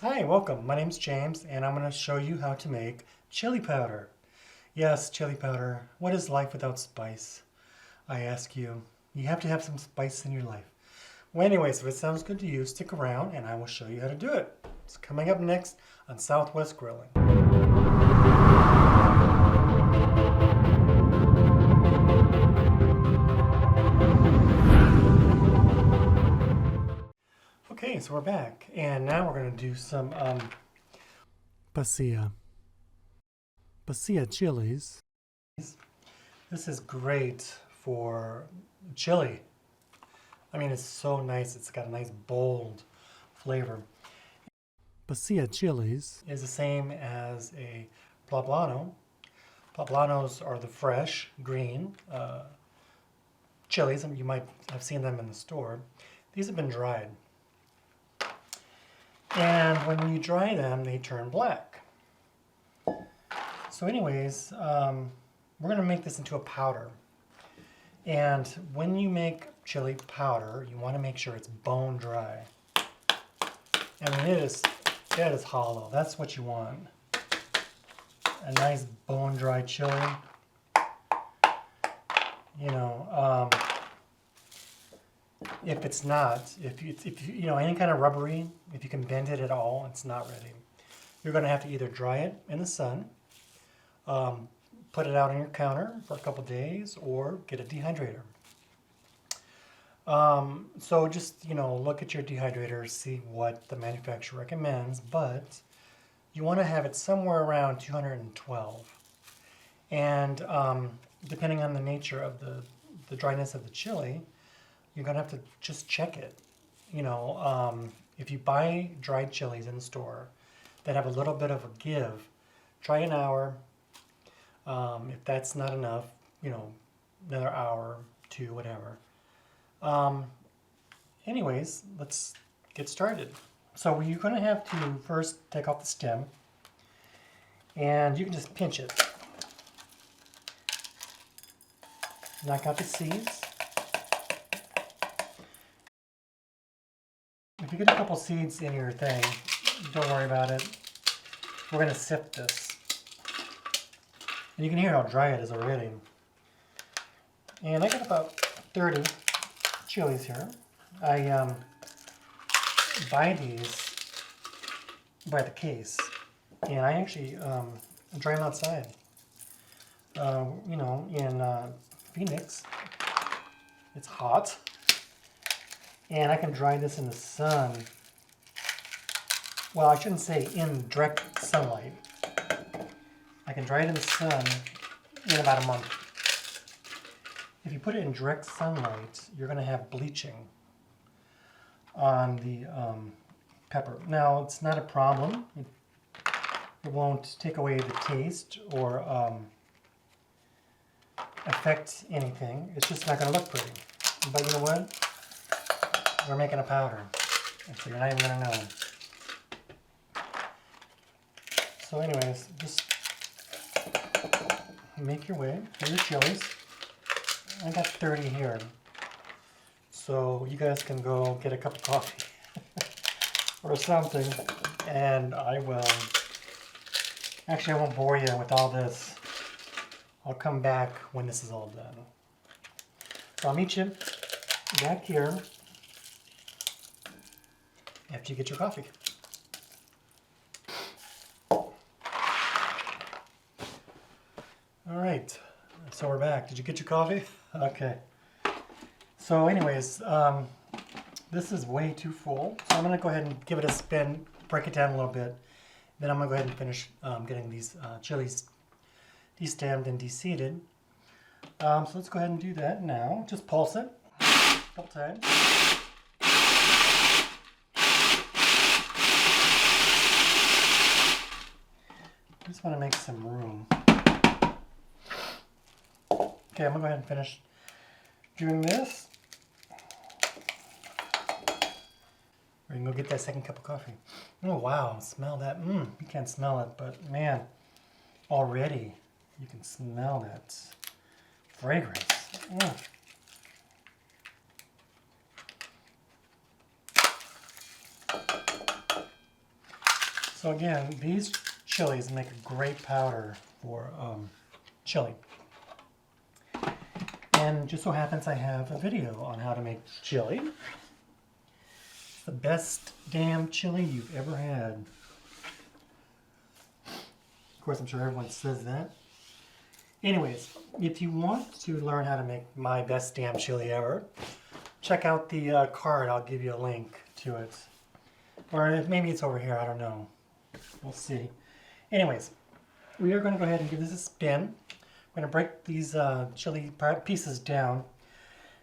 Hi, welcome. My name's James, and I'm going to show you how to make chili powder. Yes, chili powder. What is life without spice? I ask you. You have to have some spice in your life. Well, anyways, if it sounds good to you, stick around, and I will show you how to do it. It's coming up next on Southwest Grilling. Okay, so we're back, and now we're going to do some Pasilla Chilies. This is great for chili. I mean, it's so nice. It's got a nice bold flavor. Pasilla Chilies Is the same as a poblano. Poblanos are the fresh, green chilies, and you might have seen them in the store. These have been dried. And when you dry them, they turn black. So anyways, we're going to make this into a powder. And when you make chili powder, you want to make sure it's bone dry. I mean, it is hollow. That's what you want. A nice bone dry chili. You know, if it's not, if you know, any kind of rubbery, if you can bend it at all, it's not ready. You're going to have to either dry it in the sun, put it out on your counter for a couple days, or get a dehydrator. So just, you know, look at your dehydrator, see what the manufacturer recommends, but you want to have it somewhere around 212. And depending on the nature of the dryness of the chili, you're going to have to just check it. You know, if you buy dried chilies in the store that have a little bit of a give, try an hour. If that's not enough, you know, another hour, two, whatever. Anyways, let's get started. So you're going to have to first take off the stem, and you can just pinch it. Knock out the seeds. If you get a couple seeds in your thing, don't worry about it. We're going to sift this. And you can hear how dry it is already. And I got about 30 chilies here. I buy these by the case, and I actually dry them outside. You know, in Phoenix, it's hot, and I can dry this in the sun. Well, I shouldn't say in direct sunlight. I can dry it in the sun in about a month. If you put it in direct sunlight, you're going to have bleaching on the pepper. Now, it's not a problem. It won't take away the taste or affect anything. It's just not going to look pretty. But you know what? We're making a powder, so you're not even going to know. So anyways, just make your way through your chilies. I got 30 here. So you guys can go get a cup of coffee or something, and I will, actually I won't bore you with all this. I'll come back when this is all done. So I'll meet you back here after you get your coffee. All right, so we're back. Did you get your coffee? Okay. So anyways, this is way too full. So I'm gonna go ahead and give it a spin, break it down a little bit. Then I'm gonna go ahead and finish getting these chilies destemmed and deseeded. So let's go ahead and do that now. Just pulse it a couple times. I just want to make some room. Okay, I'm gonna go ahead and finish doing this. We're gonna go get that second cup of coffee. Oh wow, smell that. You can't smell it, but man, already you can smell that fragrance. So again, these chilies make a great powder for chili. And just so happens I have a video on how to make chili. It's the best damn chili you've ever had. Of course, I'm sure everyone says that. Anyways, if you want to learn how to make my best damn chili ever, check out the card. I'll give you a link to it. Or maybe it's over here, I don't know. We'll see. Anyways, we are going to go ahead and give this a spin. I'm going to break these chili pieces down.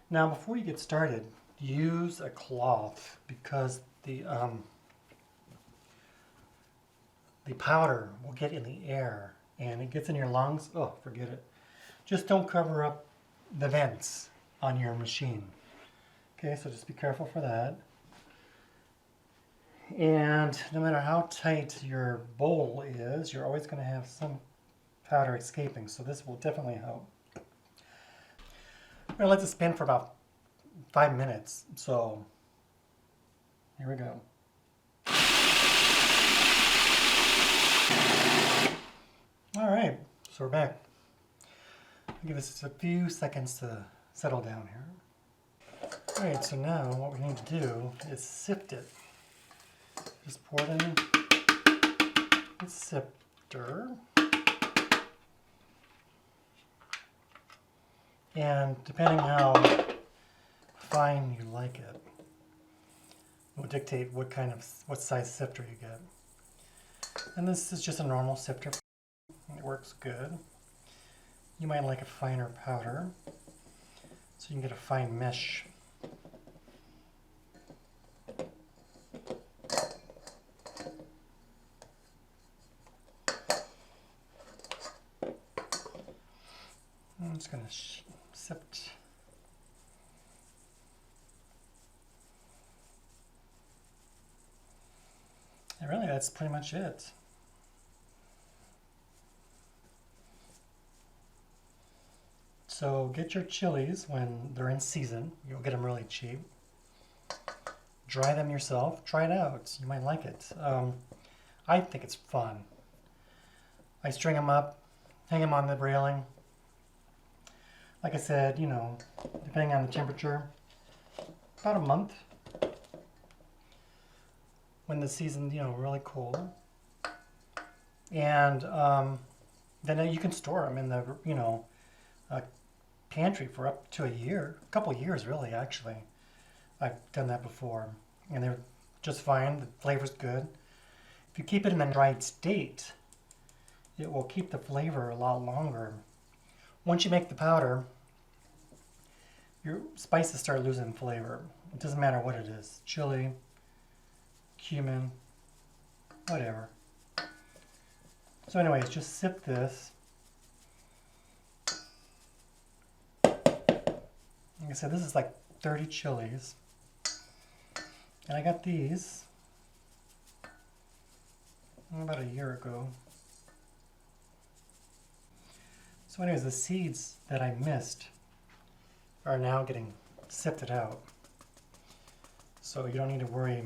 Now, before you get started, use a cloth because the powder will get in the air and it gets in your lungs. Oh, forget it. Just don't cover up the vents on your machine. Okay, so just be careful for that. And no matter how tight your bowl is, you're always going to have some powder escaping, so this will definitely help. I'm going to let this spin for about 5 minutes, so here we go. Alright, so we're back. I'll give this a few seconds to settle down here. Alright, so now what we need to do is sift it. Just pour it in the sifter. And depending how fine you like it, will dictate what size sifter you get. And this is just a normal sifter. It works good. You might like a finer powder, so you can get a fine mesh. I'm just going to sift. And really, that's pretty much it. So get your chilies when they're in season. You'll get them really cheap. Dry them yourself. Try it out. You might like it. I think it's fun. I string them up, hang them on the railing. Like I said, you know, depending on the temperature, about a month. When the season's, you know, really cold. And then you can store them in the, you know, pantry for up to a year. A couple of years, really, actually. I've done that before. And they're just fine. The flavor's good. If you keep it in the dried state, it will keep the flavor a lot longer. Once you make the powder, your spices start losing flavor. It doesn't matter what it is. Chili, cumin, whatever. So anyways, just sip this. Like I said, this is like 30 chilies. And I got these about a year ago. So anyways, the seeds that I missed are now getting sifted out. So you don't need to worry,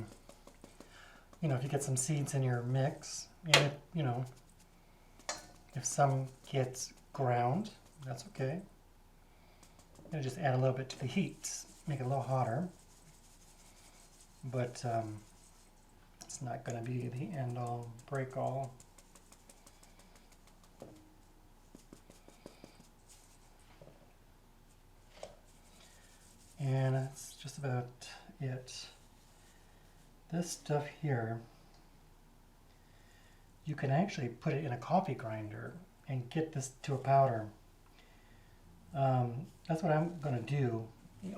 you know, if you get some seeds in your mix, and if, you know, if some gets ground, that's okay. I'm gonna just add a little bit to the heat, make it a little hotter. But it's not gonna be the end all, break all. And that's just about it. This stuff here, you can actually put it in a coffee grinder and get this to a powder. That's what I'm going to do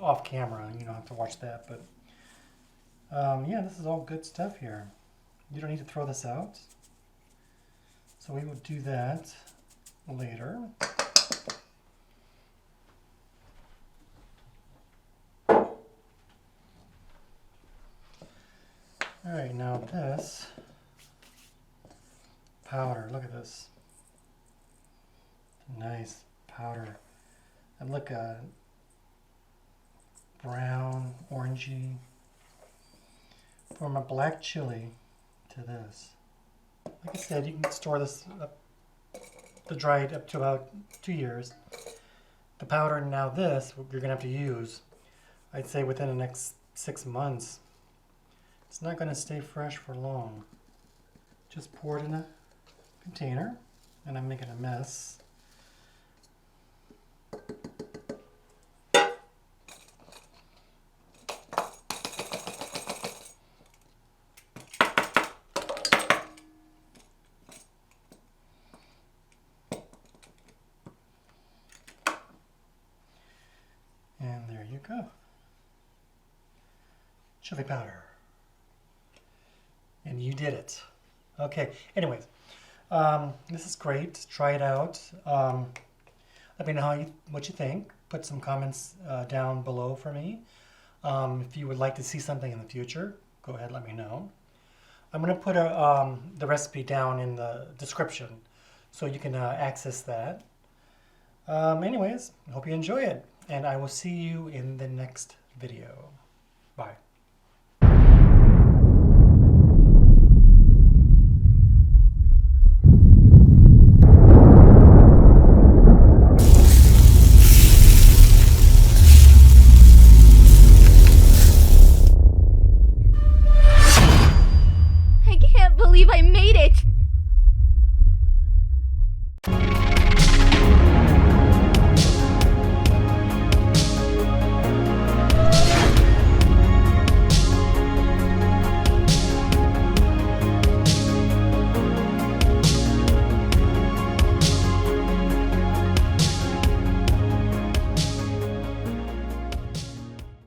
off camera. You don't have to watch that, but yeah, this is all good stuff here. You don't need to throw this out. So we will do that later. Alright, now this powder, look at this. Nice powder. And look at brown, orangey. From a black chili to this. Like I said, you can store this the dried up to about 2 years. The powder now this you're gonna have to use, I'd say within the next 6 months. It's not gonna stay fresh for long. Just pour it in a container, and I'm making a mess. And there you go. Chili powder. And you did it. Okay, anyways, this is great. Try it out. Let me know what you think. Put some comments down below for me. If you would like to see something in the future, go ahead, let me know. I'm going to put the recipe down in the description so you can access that. Anyways, I hope you enjoy it, and I will see you in the next video. Bye.